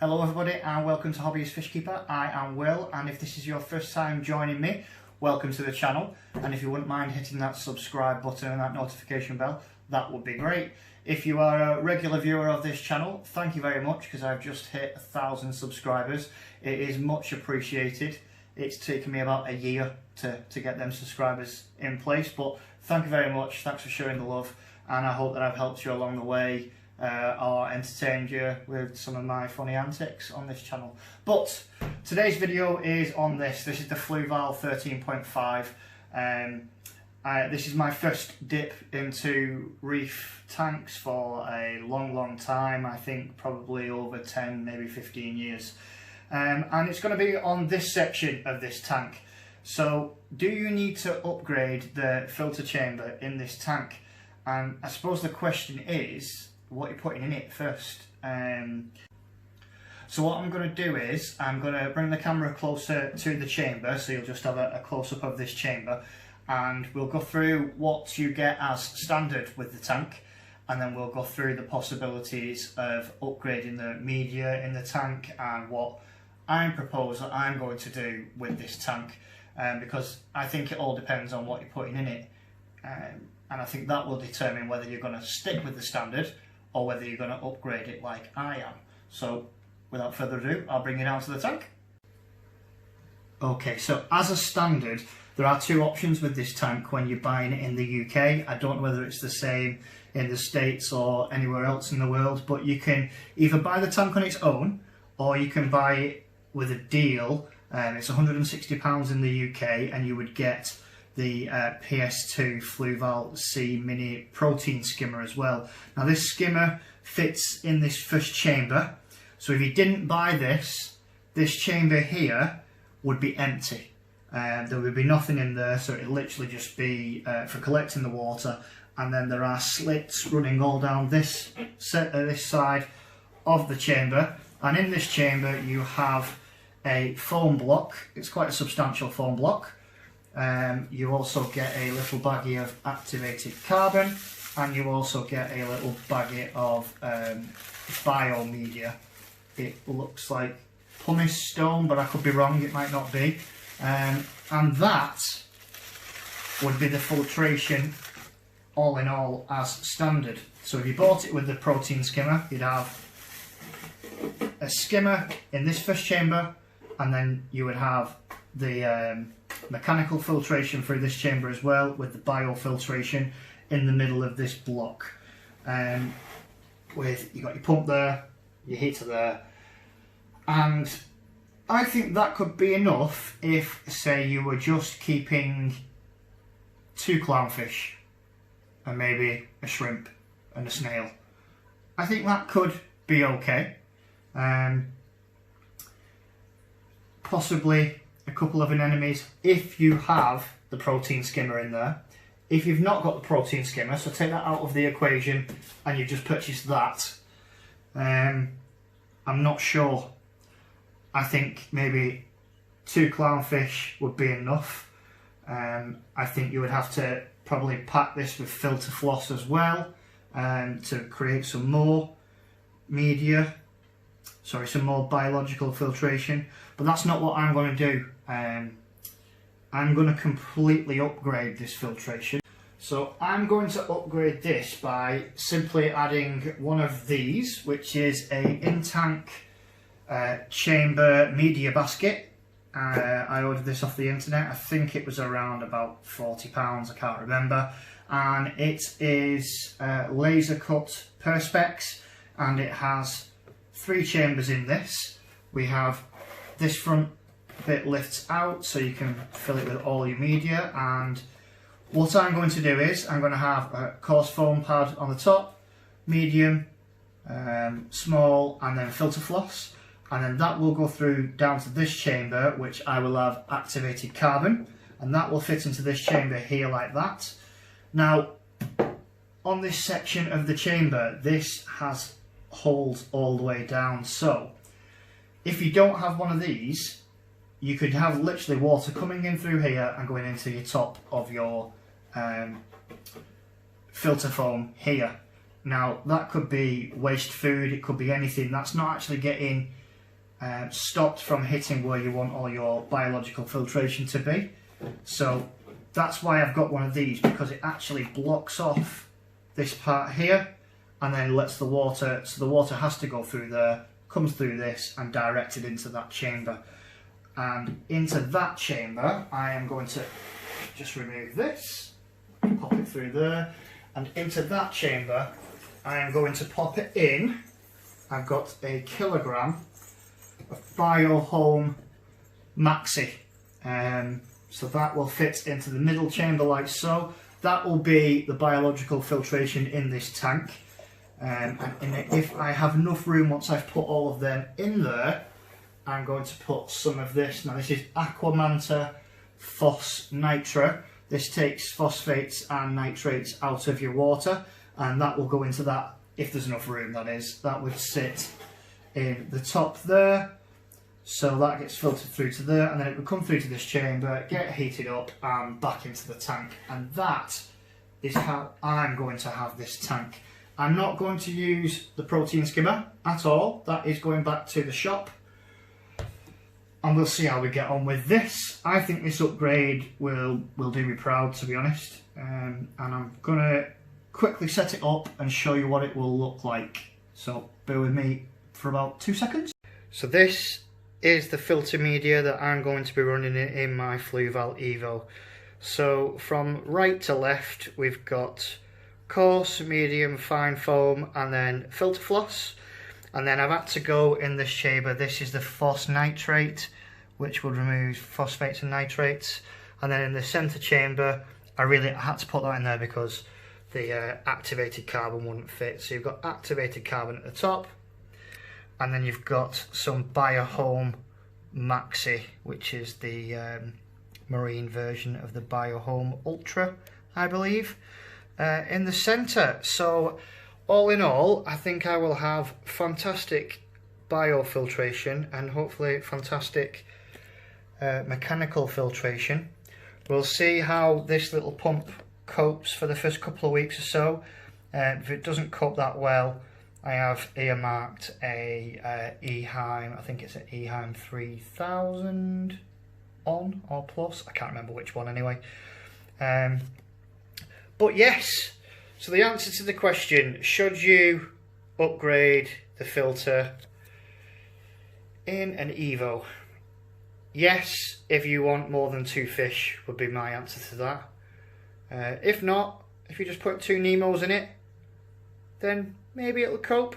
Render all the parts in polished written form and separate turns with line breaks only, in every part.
Hello everybody and welcome to Hobbyist Fishkeeper. I am Will, and if this is your first time joining me, welcome to the channel, and if you wouldn't mind hitting that subscribe button and that notification bell, that would be great. If you are a regular viewer of this channel, thank you very much, because I've just hit 1,000 subscribers. It is much appreciated. It's taken me about a year to get them subscribers in place, but thank you very much. Thanks for showing the love, and I hope that I've helped you along the way or entertained you with some of my funny antics on this channel. But today's video is on this. This is the Fluval 13.5. This is my first dip into reef tanks for a long time. I think probably over 10, maybe 15 years. And it's going to be on this section of this tank. So, do you need to upgrade the filter chamber in this tank? And I suppose the question is, what you're putting in it first. So what I'm going to do is, I'm going to bring the camera closer to the chamber, so you'll just have a close-up of this chamber, and we'll go through what you get as standard with the tank, and then we'll go through the possibilities of upgrading the media in the tank and what I'm going to do with this tank, because I think it all depends on what you're putting in it, and I think that will determine whether you're going to stick with the standard or whether you're going to upgrade it like I am. So without further ado, I'll bring you down to the tank. Okay, so as a standard, there are two options with this tank when you're buying it in the UK. I don't know whether it's the same in the States or anywhere else in the world, but you can either buy the tank on its own, or you can buy it with a deal. It's £160 in the UK, and you would get the PS2 Fluval C Mini Protein Skimmer as well. Now this skimmer fits in this first chamber, so if you didn't buy this chamber here would be empty. There would be nothing in there, so it would literally just be for collecting the water, and then there are slits running all down this side of the chamber, and in this chamber you have a foam block. It's quite a substantial foam block. You also get a little baggie of activated carbon, and you also get a little baggie of bio media. It looks like pumice stone, but I could be wrong, it might not be. And that would be the filtration all in all as standard. So if you bought it with the protein skimmer, you'd have a skimmer in this first chamber, and then you would have the mechanical filtration through this chamber as well, with the biofiltration in the middle of this block. You got your pump there, your heater there, and I think that could be enough if, say, you were just keeping 2 clownfish and maybe a shrimp and a snail. I think that could be okay. Possibly a couple of anemones if you have the protein skimmer in there. If you've not got the protein skimmer, so take that out of the equation and you've just purchased that, I'm not sure. I think maybe 2 clownfish would be enough. I think you would have to probably pack this with filter floss as well, to create some more media. Sorry, some more biological filtration, but that's not what I'm going to do. I'm going to completely upgrade this filtration. So I'm going to upgrade this by simply adding one of these, which is a in-tank chamber media basket. I ordered this off the internet. I think it was around about £40, I can't remember. And it is laser cut perspex, and it has 3 chambers in this. We have this front bit lifts out so you can fill it with all your media, and what I'm going to do is I'm going to have a coarse foam pad on the top, medium, small, and then filter floss, and then that will go through down to this chamber, which I will have activated carbon, and that will fit into this chamber here like that. Now on this section of the chamber, this has holes all the way down, so if you don't have one of these, you could have literally water coming in through here and going into your top of your filter foam here. Now that could be waste food, it could be anything that's not actually getting stopped from hitting where you want all your biological filtration to be. So that's why I've got one of these, because it actually blocks off this part here and then lets the water, so the water has to go through there, comes through this and directed into that chamber. And into that chamber I am going to just remove this, pop it through there, and into that chamber I am going to pop it in. I've got a kilogram of BioHome Maxi, so that will fit into the middle chamber like so. That will be the biological filtration in this tank, and if I have enough room once I've put all of them in there, I'm going to put some of this. Now this is Aquamanta Phos Nitra. This takes phosphates and nitrates out of your water, and that will go into that, if there's enough room that is. That would sit in the top there, so that gets filtered through to there, and then it would come through to this chamber, get heated up and back into the tank. And that is how I'm going to have this tank. I'm not going to use the protein skimmer at all. That is going back to the shop, and we'll see how we get on with this. I think this upgrade will do me proud, to be honest, and I'm going to quickly set it up and show you what it will look like. So bear with me for about 2 seconds. So this is the filter media that I'm going to be running in my Fluval Evo. So from right to left we've got coarse, medium, fine foam, and then filter floss. And then I've had to go in this chamber. This is the phos nitrate, which will remove phosphates and nitrates. And then in the centre chamber, I had to put that in there because the activated carbon wouldn't fit. So you've got activated carbon at the top, and then you've got some BioHome Maxi, which is the marine version of the BioHome Ultra, I believe, in the centre. So all in all, I think I will have fantastic biofiltration and hopefully fantastic mechanical filtration. We'll see how this little pump copes for the first couple of weeks or so. If it doesn't cope that well, I have earmarked a Eheim, I think it's an Eheim 3000 on or plus, I can't remember which one anyway. But yes, so the answer to the question, should you upgrade the filter in an Evo? Yes, if you want more than 2 fish would be my answer to that. If not, if you just put 2 Nemos in it, then maybe it'll cope.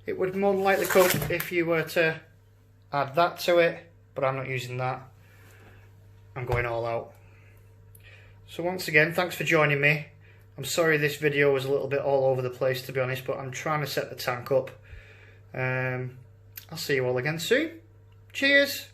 It would more than likely cope if you were to add that to it, but I'm not using that. I'm going all out. So once again, thanks for joining me. I'm sorry this video was a little bit all over the place, to be honest, but I'm trying to set the tank up. I'll see you all again soon. Cheers!